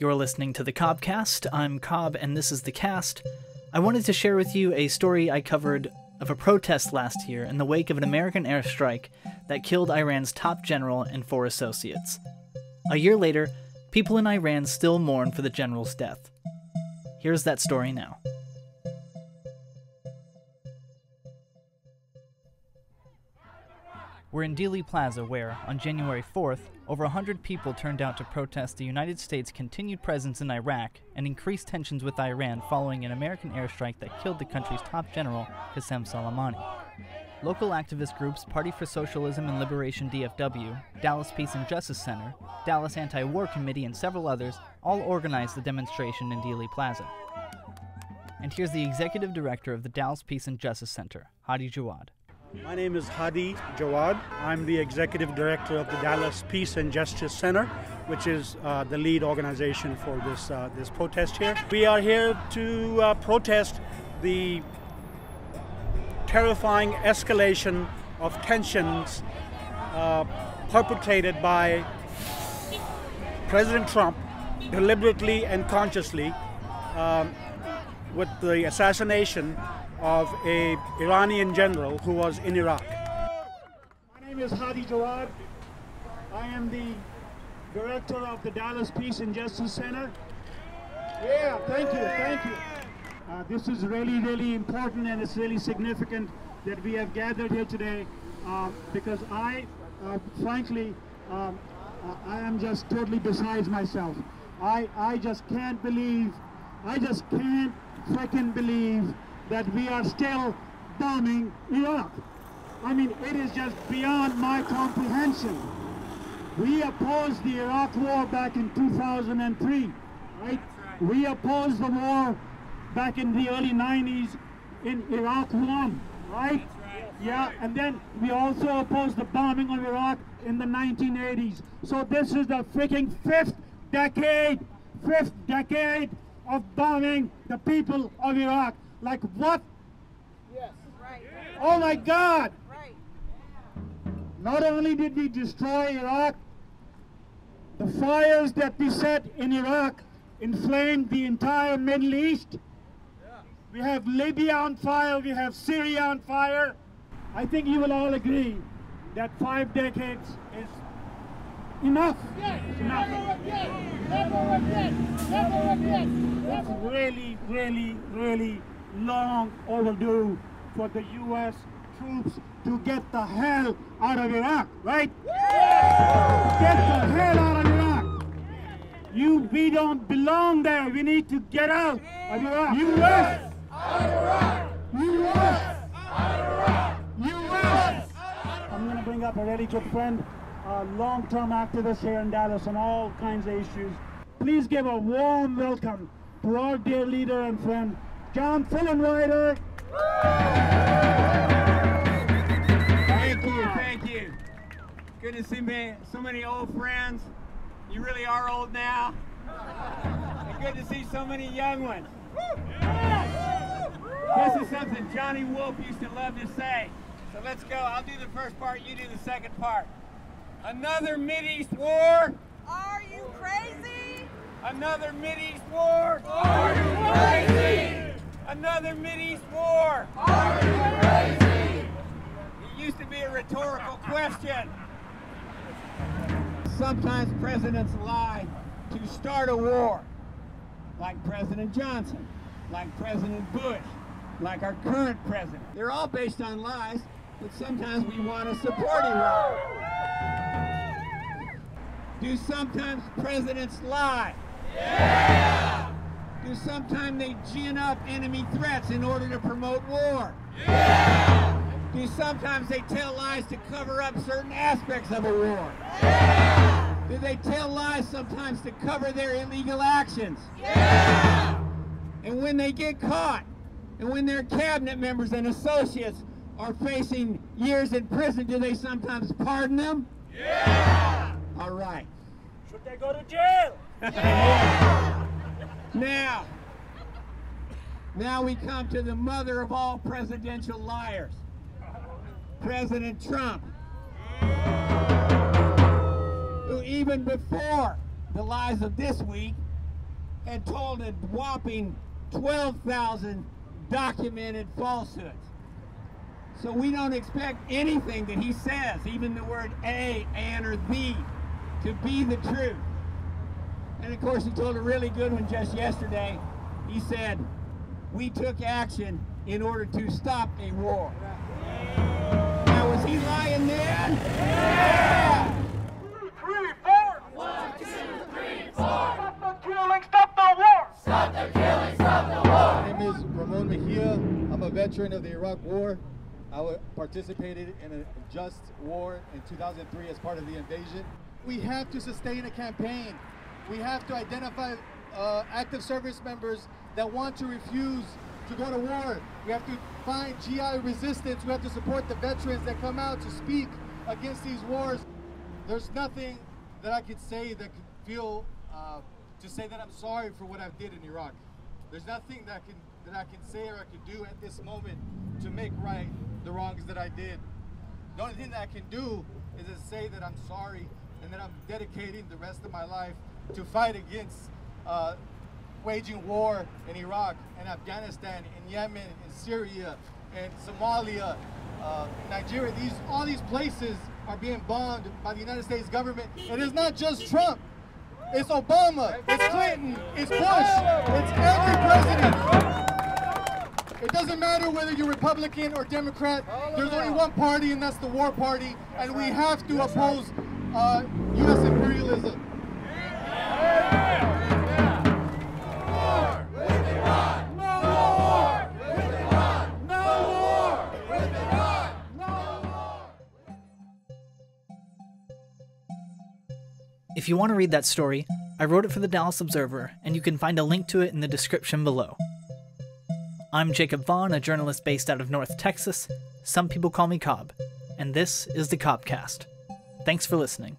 You're listening to the CobCast. I'm Cobb, and this is the cast. I wanted to share with you a story I covered of a protest last year in the wake of an American airstrike that killed Iran's top general and 4 associates. A year later, people in Iran still mourn for the general's death. Here's that story now. We're in Dealey Plaza where, on January 4th, over 100 people turned out to protest the United States' continued presence in Iraq and increased tensions with Iran following an American airstrike that killed the country's top general, Qassem Soleimani. Local activist groups Party for Socialism and Liberation DFW, Dallas Peace and Justice Center, Dallas Anti-War Committee, and several others all organized the demonstration in Dealey Plaza. And here's the executive director of the Dallas Peace and Justice Center, Hadi Jawad. My name is Hadi Jawad. I'm the executive director of the Dallas Peace and Justice Center, which is the lead organization for this protest here. We are here to protest the terrifying escalation of tensions perpetrated by President Trump deliberately and consciously with the assassination of an Iranian general who was in Iraq. My name is Hadi Jawad. I am the director of the Dallas Peace and Justice Center. Yeah, thank you. This is really, really important, and it's really significant that we have gathered here today because frankly, I am just totally besides myself. I just can't freaking believe that we are still bombing Iraq. I mean, it is just beyond my comprehension. We opposed the Iraq war back in 2003, right? We opposed the war back in the early 90s in Iraq 1, right? Yeah, and then we also opposed the bombing of Iraq in the 1980s. So this is the freaking fifth decade of bombing the people of Iraq. Like what? Yes. Right. Oh my God! Right. Not only did we destroy Iraq, the fires that we set in Iraq inflamed the entire Middle East. Yeah. We have Libya on fire, we have Syria on fire. I think you will all agree that 5 decades is enough. Yes. Enough. Never again. That's really, really, really long overdue for the U.S. troops to get the hell out of Iraq, right? Yeah! Get the hell out of Iraq. We don't belong there. We need to get out of Iraq. U.S. out of Iraq. U.S. out of Iraq. U.S. I'm going to bring up a really good friend, a long-term activist here in Dallas on all kinds of issues. Please give a warm welcome to our dear leader and friend, John Fullenrider. Thank you. Good to see so many old friends. You really are old now. And good to see so many young ones. This is something Johnny Wolf used to love to say. So let's go. I'll do the first part, you do the second part. Another Mideast war. Are you crazy? Another Mideast war. Are you crazy? Another Mideast war! Are you crazy? It used to be a rhetorical question. Sometimes presidents lie to start a war, like President Johnson, like President Bush, like our current president. They're all based on lies, but sometimes we want to support Iran. Do sometimes presidents lie? Yeah! Do sometimes they gin up enemy threats in order to promote war? Yeah! Do sometimes they tell lies to cover up certain aspects of a war? Yeah! Do they tell lies sometimes to cover their illegal actions? Yeah! And when they get caught, and when their cabinet members and associates are facing years in prison, do they sometimes pardon them? Yeah! All right. Should they go to jail? Yeah! Now we come to the mother of all presidential liars, President Trump, who even before the lies of this week had told a whopping 12,000 documented falsehoods. So we don't expect anything that he says, even the word a, an, or the, to be the truth. And of course he told a really good one just yesterday. He said, we took action in order to stop a war. Now was he lying then? Yeah! 2, 3, 4. 1, 2, 3, 4. Stop the killing, stop the war. Stop the killing, stop the war. My name is Ramon Mejia. I'm a veteran of the Iraq War. I participated in a just war in 2003 as part of the invasion. We have to sustain a campaign. We have to identify active service members that want to refuse to go to war. We have to find GI resistance. We have to support the veterans that come out to speak against these wars. There's nothing that I could say that could feel to say that I'm sorry for what I did in Iraq. There's nothing that I can say or I could do at this moment to make right the wrongs that I did. The only thing that I can do is to say that I'm sorry and that I'm dedicating the rest of my life to fight against waging war in Iraq and Afghanistan, in Yemen, in Syria, and Somalia, Nigeria. All these places are being bombed by the United States government. It is not just Trump. It's Obama, it's Clinton, it's Bush, it's every president. It doesn't matter whether you're Republican or Democrat. There's only one party, and that's the war party, and we have to oppose U.S. imperialism. War with Iran. No war with Iran. No war with Iran. No war. If you want to read that story, I wrote it for the Dallas Observer, and you can find a link to it in the description below. I'm Jacob Vaughn, a journalist based out of North Texas. Some people call me Cobb, and this is the CobCast. Thanks for listening.